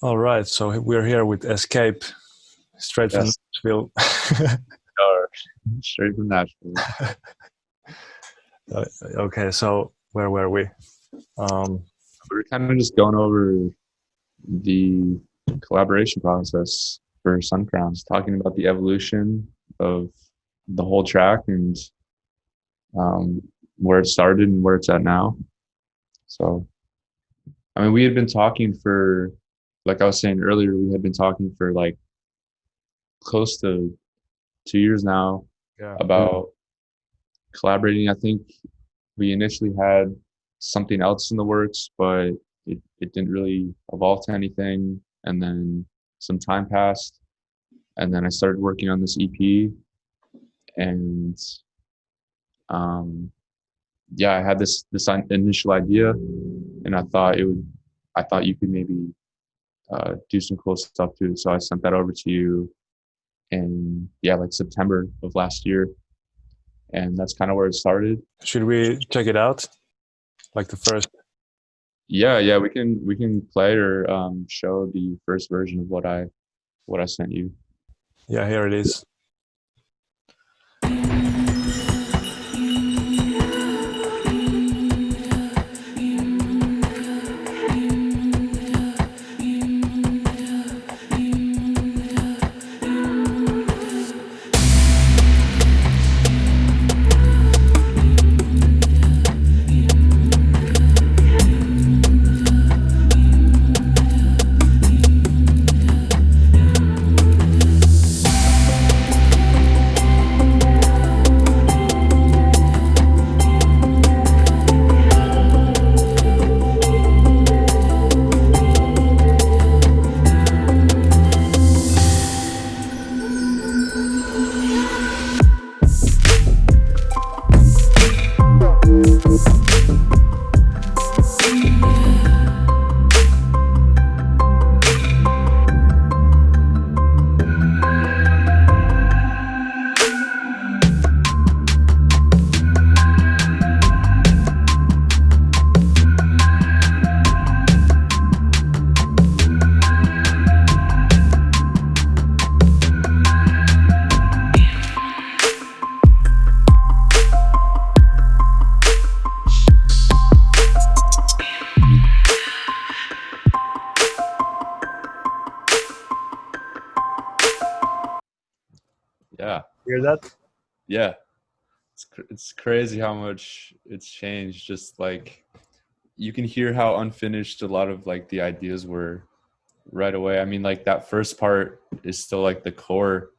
All right, so we're here with Escape, straight from Yes, Nashville. are straight from Nashville. Okay, so where were we? Um, We're kind of just going over the collaboration process for Suncrowns, talking about the evolution of the whole track and um, where it started and where it's at now. So, I mean, we had been talking for, like I was saying earlier, we had been talking for like close to 2 years now yeah, about collaborating. I think we initially had something else in the works, but it didn't really evolve to anything. And then some time passed, and then I started working on this EP, and um, yeah, I had this initial idea, and I thought you could maybe do some cool stuff too. So I sent that over to you in like September of last year, and that's kind of where it started. should we check it out? Like the first? Yeah, we can play or show the first version of what I sent you. Yeah, here it is. Yeah, Hear that? yeah. It's crazy how much it's changed. Just like you can hear how unfinished a lot of like the ideas were right away. I mean, like that first part is still like the core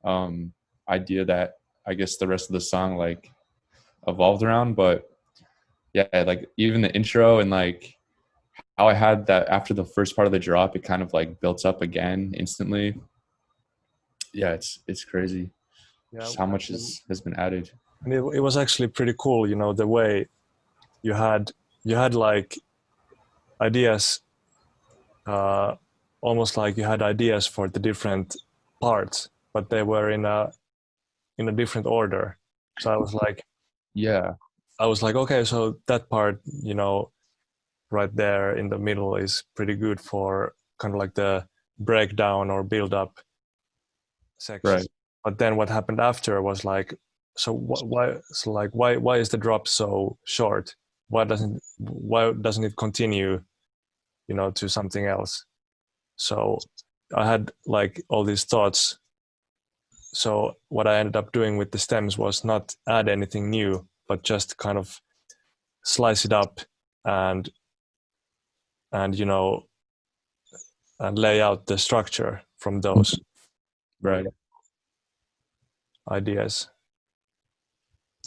um idea that I guess the rest of the song like evolved around. But yeah, like even the intro and like how I had that after the first part of the drop, it kind of like built up again instantly. Yeah, it's crazy Yeah, just how much has been added. and it was actually pretty cool. You know, the way you had like ideas, uh, almost like you had ideas for the different parts, but they were in a different order. So Yeah, I was like, okay, so that part, you know, right there in the middle is pretty good for kind of like the breakdown or build up section. right. But then what happened after was like, so why? So like, why is the drop so short? Why doesn't it continue? You know, to something else. So I had like all these thoughts. So what I ended up doing with the stems was not add anything new, but just kind of slice it up and you know and lay out the structure from those Right. ideas.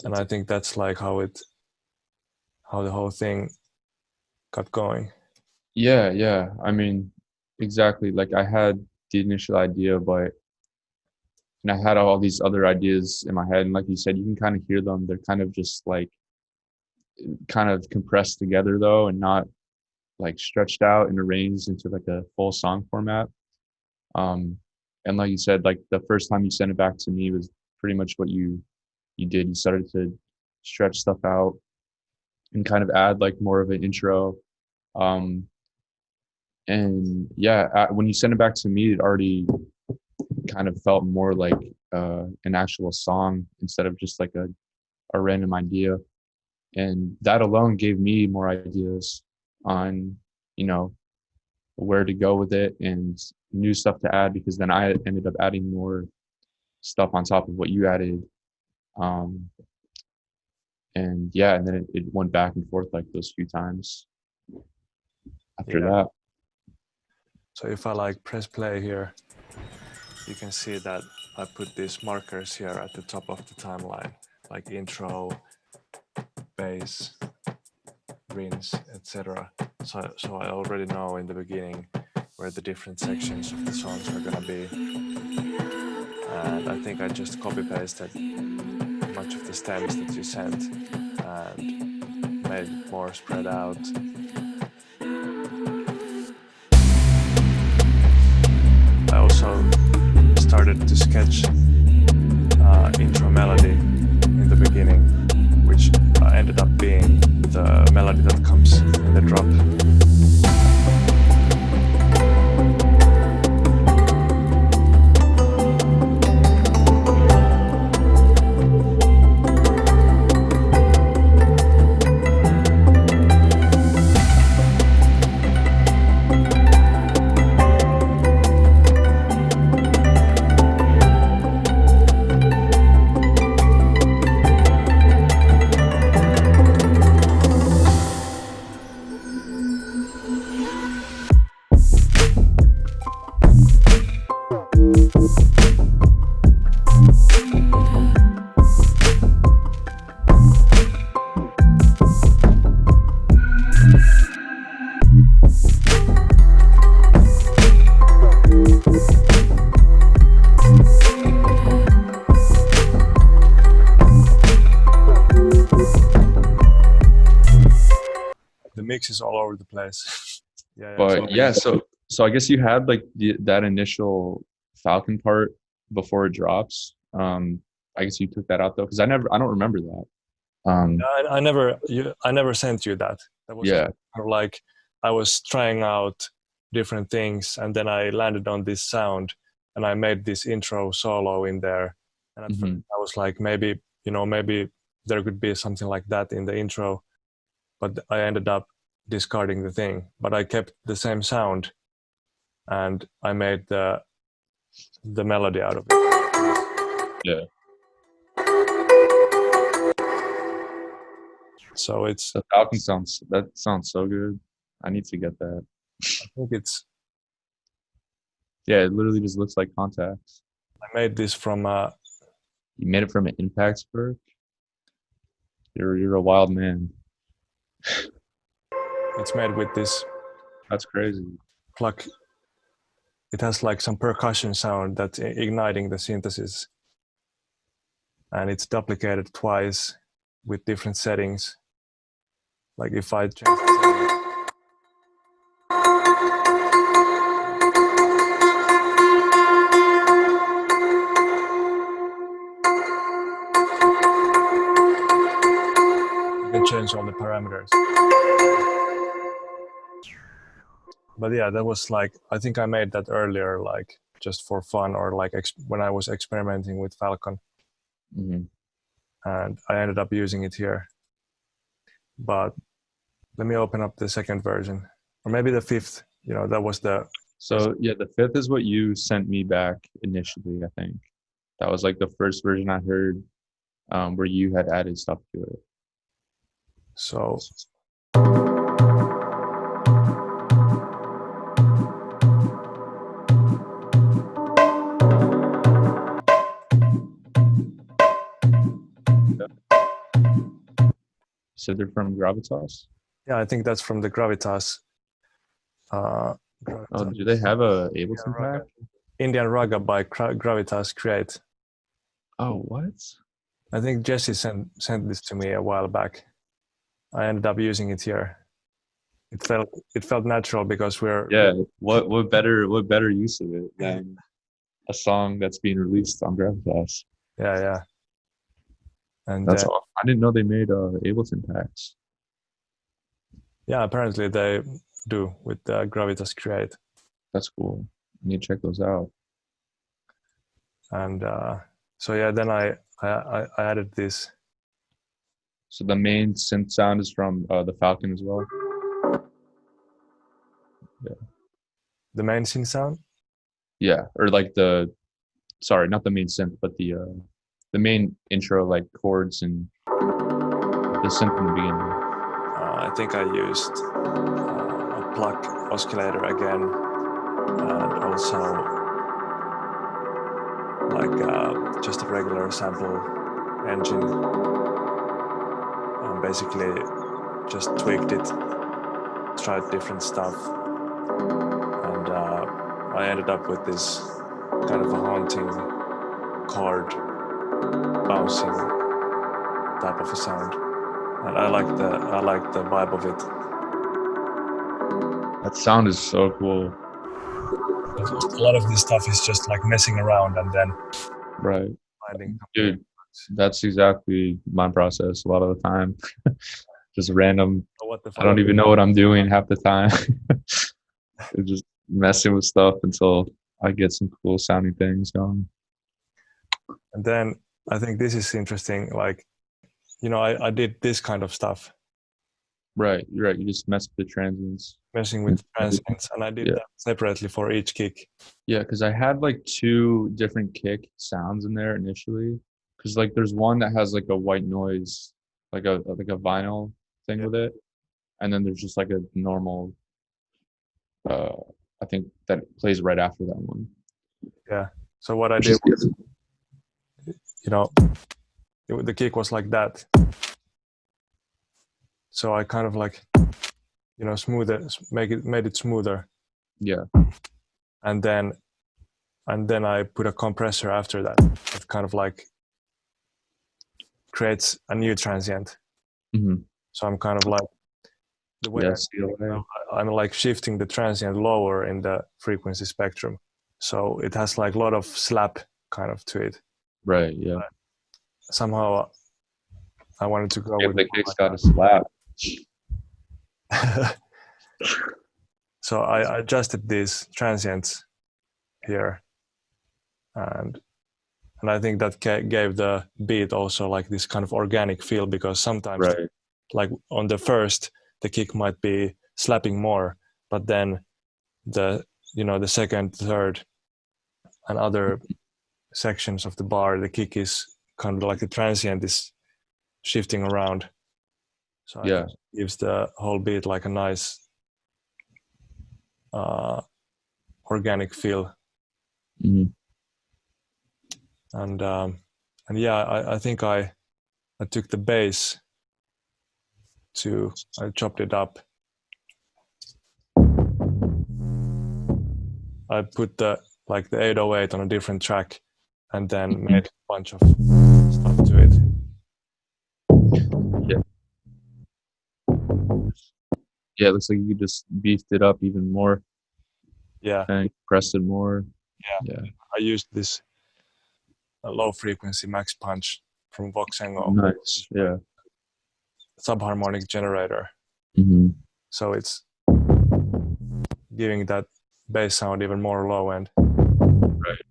And I think that's like how the whole thing got going. Yeah. I mean, exactly. Like I had the initial idea, but and I had all these other ideas in my head. And like you said, you can kind of hear them. They're kind of just like kind of compressed together though, and not like stretched out and arranged into like a full song format. Um, and like you said, like the first time you sent it back to me was pretty much what you did. You started to stretch stuff out and kind of add like more of an intro. Um, And yeah, when you sent it back to me, it already kind of felt more like an actual song instead of just like a random idea. And that alone gave me more ideas on, you know, where to go with it and new stuff to add, because then I ended up adding more stuff on top of what you added. And yeah, and then it went back and forth like those few times after that. So if I like press play here, you can see that I put these markers here at the top of the timeline, like intro, bass, rinse, etc. So I already know in the beginning where the different sections of the songs are gonna be. And I think I just copy pasted much of the stems that you sent and made it more spread out. I also started to sketch intro melody in the beginning, which ended up being the melody that comes in the drop. The mix is all over the place. But yeah, so I guess you had like that initial Falcon part before it drops. I guess you took that out though, because I don't remember that. I never sent you that. That was like I was trying out different things, and then I landed on this sound, and I made this intro solo in there. And at first I was like, maybe there could be something like that in the intro, but I ended up discarding the thing. But I kept the same sound, and I made the melody out of it. Yeah. So it's the Falcon sounds so good. I need to get that. I think it's it literally just looks like contacts. I made this from you made it from an impact perk? You're a wild man. It's made with this. That's crazy. Pluck. It has like some percussion sound that's igniting the synthesis, and it's duplicated twice with different settings. Like if I change the setting, you can change all the parameters. But yeah, that was like, I think I made that earlier, like just for fun, or like when I was experimenting with Falcon. And I ended up using it here. But let me open up the second version, or maybe the fifth. That was the. So yeah, the fifth is what you sent me back initially. I think that was like the first version I heard, where you had added stuff to it. So. So they're from Gravitas? Yeah, I think that's from the Gravitas. Gravitas. Oh, do they have a Ableton pack? Indian Raga by Gravitas Create. Oh, what? I think Jesse sent this to me a while back. I ended up using it here. It felt natural because we're What better use of it than a song that's being released on Gravitas? Yeah. And that's I didn't know they made Ableton packs. Yeah, apparently they do with the Gravitas Create. That's cool. I need to check those out. And so yeah, then I added this. So the main synth sound is from the Falcon as well. Yeah. The main synth sound. Yeah, or like the, sorry, not the main synth, but the main intro, like chords and the synth in the beginning. I think I used a plug oscillator again, and also like just a regular sample engine, and basically just tweaked it, tried different stuff, and I ended up with this kind of a haunting chord bouncing type of a sound, and I like the vibe of it. That sound is so cool. A lot of this stuff is just like messing around and then Right. finding. Dude, that's exactly my process a lot of the time. Just random. What the fuck? I don't even know what I'm doing half the time. Just messing with stuff until I get some cool sounding things going. And then I think this is interesting. Like, you know, I did this kind of stuff. Right, you're right. You just mess with the transients. Messing with transients, and I did that separately for each kick. Yeah, because I had like 2 different kick sounds in there initially. Because like there's one that has like a white noise, like a vinyl thing with it, and then there's just like a normal. I think that plays right after that one. Yeah. So what I did was, you know, the kick was like that. So I kind of like, you know, made it smoother. Yeah. And then I put a compressor after that. It kind of like creates a new transient. Mm-hmm. So I'm kind of like the way I'm like shifting the transient lower in the frequency spectrum. So it has like a lot of slap kind of to it. Right. Yeah. But somehow I wanted to go with the kick's got a slap. So I adjusted these transients here, and I think that gave the beat also like this kind of organic feel, because sometimes like on the first the kick might be slapping more, but then the second, third, and other sections of the bar, the kick is kind of like the transient is shifting around. So it gives the whole beat like a nice organic feel. Mm-hmm. And yeah, I think I took the bass I chopped it up. I put the 808 on a different track, and then made a bunch of stuff to it. Yeah, it looks like you just beefed it up even more. Yeah. And pressed it more. Yeah. I used this low frequency max punch from Voxengo. Nice. Yeah. Subharmonic generator. Mm-hmm. So it's giving that bass sound even more low end. Right.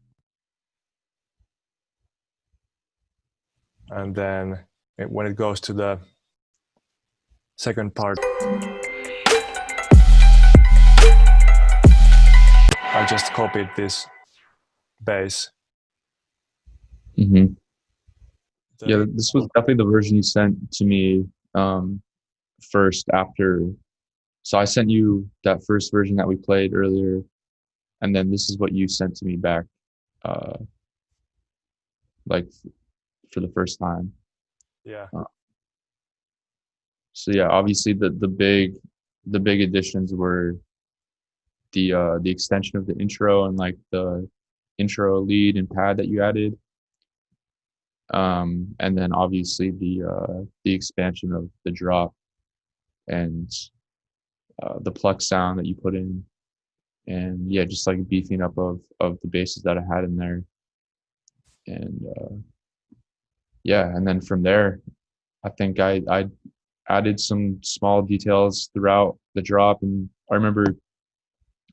And then when it goes to the second part, I just copied this bass. Mm-hmm. Yeah, this was definitely the version you sent to me first after. So I sent you that first version that we played earlier, and then this is what you sent to me back, like for the first time. Yeah. So yeah, obviously the big additions were the extension of the intro and like the intro lead and pad that you added. And then obviously the expansion of the drop and the pluck sound that you put in, and yeah, just like beefing up of the basses that I had in there, and yeah, and then from there, I think I added some small details throughout the drop, and I remember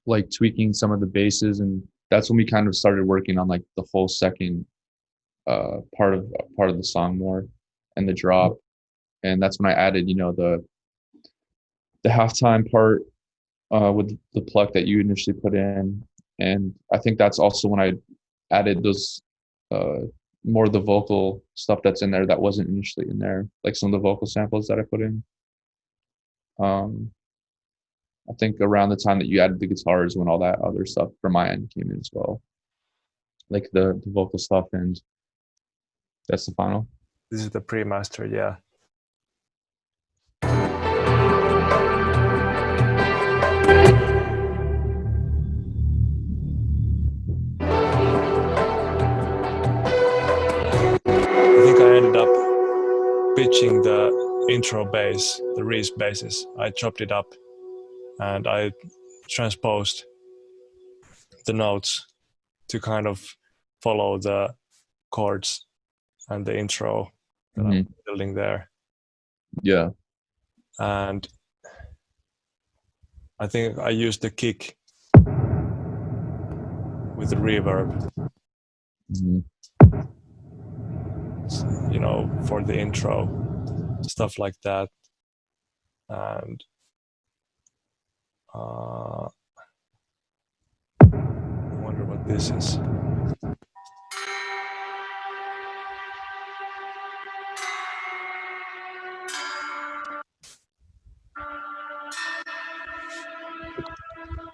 like tweaking some of the basses, and that's when we kind of started working on like the whole second part of the song more, and the drop. And that's when I added, you know, the halftime part with the pluck that you initially put in. And I think that's also when I added those more of the vocal stuff that's in there that wasn't initially in there, like some of the vocal samples that I put in. I think around the time that you added the guitars, when all that other stuff from my end came in as well, like the vocal stuff, and that's the final. This is the pre-master, yeah. I think I ended up pitching the intro bass, the Reese basses. I chopped it up and I transposed the notes to kind of follow the chords and the intro that I'm building there. Yeah. And I think I used the kick with the reverb, you know, for the intro, stuff like that. And I wonder what this is.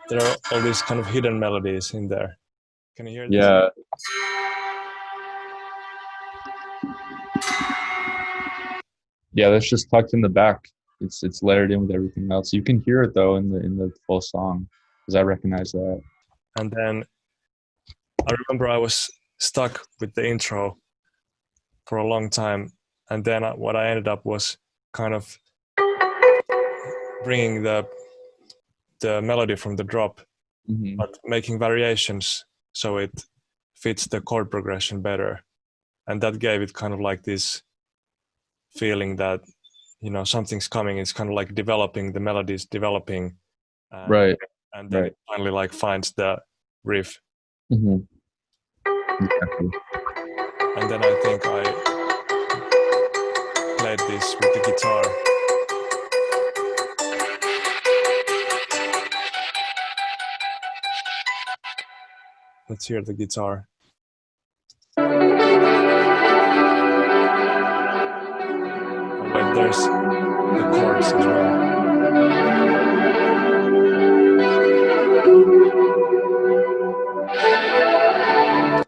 There are all these kind of hidden melodies in there. Can you hear this? Yeah. Yeah, that's just tucked in the back. It's layered in with everything else. You can hear it though in the full song, because I recognize that. And then I remember I was stuck with the intro for a long time, and then what I ended up was kind of bringing the melody from the drop, but making variations so it fits the chord progression better, and that gave it kind of like this feeling that, you know, something's coming. It's kind of like developing, the melody's developing, Right, and then it finally like finds the riff. Exactly. And then I think I played this with the guitar. Let's hear the guitar. Oh wait, there's the chords as well.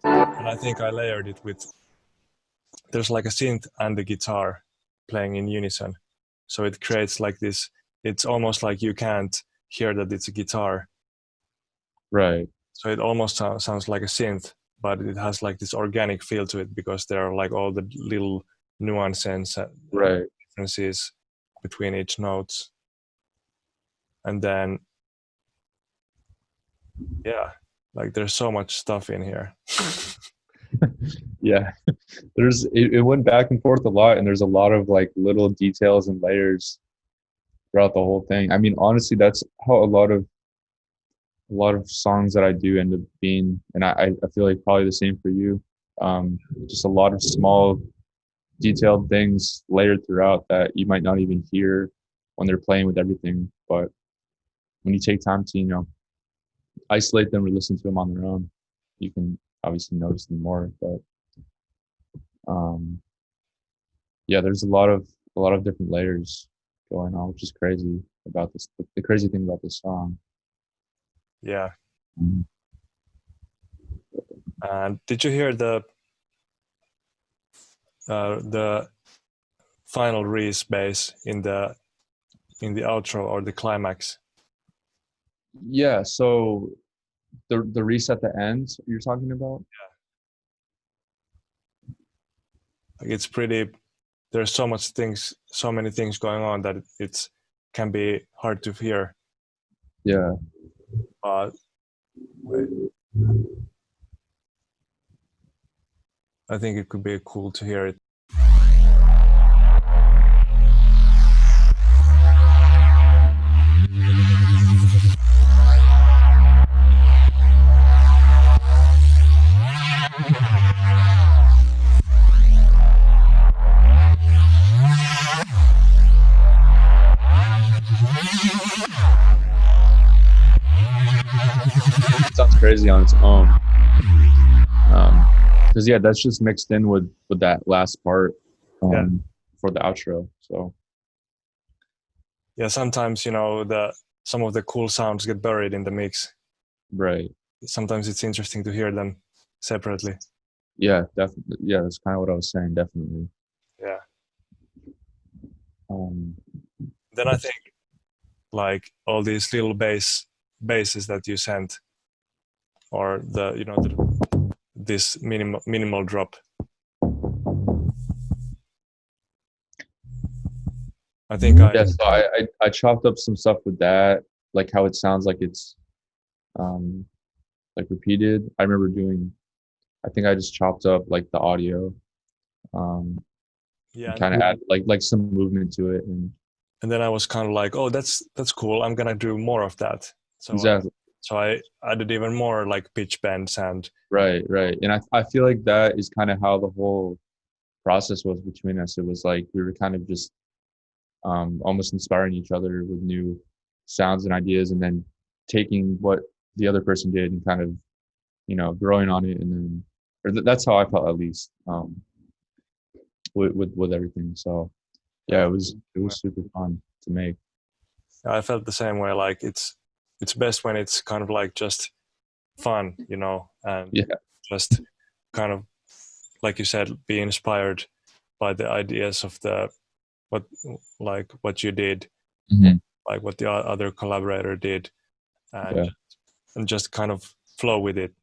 And I think I layered it with, there's like a synth and the guitar playing in unison. So it creates like this, it's almost like you can't hear that it's a guitar. Right. So it almost sounds like a synth, but it has like this organic feel to it, because there are like all the little nuances and differences between each notes. And then, yeah, like there's so much stuff in here. Yeah, it went back and forth a lot, and there's a lot of like little details and layers throughout the whole thing. I mean, honestly, that's how a lot of songs that I do end up being, and I feel like probably the same for you. Just a lot of small detailed things layered throughout that you might not even hear when they're playing with everything, but when you take time to, you know, isolate them or listen to them on their own, you can obviously notice them more. But yeah, there's a lot of different layers going on, which is crazy about this. The crazy thing about this song. Yeah. And did you hear the final Reese bass in the outro or the climax? Yeah. So the Reese at the end you're talking about? Yeah. Like it's pretty. There's so many things going on that it can be hard to hear. Yeah. But wait. I think it could be cool to hear it. crazy on its own. Because yeah, that's just mixed in with that last part for the outro. So yeah, sometimes, you know, some of the cool sounds get buried in the mix. right. Sometimes it's interesting to hear them separately. Yeah, definitely. Yeah, that's kind of what I was saying. Definitely. Yeah. Um, Then I think like all these little basses that you sent, or the, you know, this minimal drop. I think yeah, so I chopped up some stuff with that, like how it sounds like it's um like repeated. I remember doing. I think I just chopped up like the audio, yeah, and kind of add like some movement to it, and then I was kind of like, oh, that's cool. I'm gonna do more of that. So exactly. so I added even more like pitch bends and Right, right. And I feel like that is kind of how the whole process was between us. It was like we were kind of just almost inspiring each other with new sounds and ideas, and then taking what the other person did and kind of, you know, growing on it, and then that's how I felt, at least, with everything. So yeah, it was super fun to make. I felt the same way. Like it's best when it's kind of like just fun, you know, and Yeah, just kind of, like you said, be inspired by the ideas of the what you did, hmm like what the other collaborator did, yeah. and just kind of flow with it.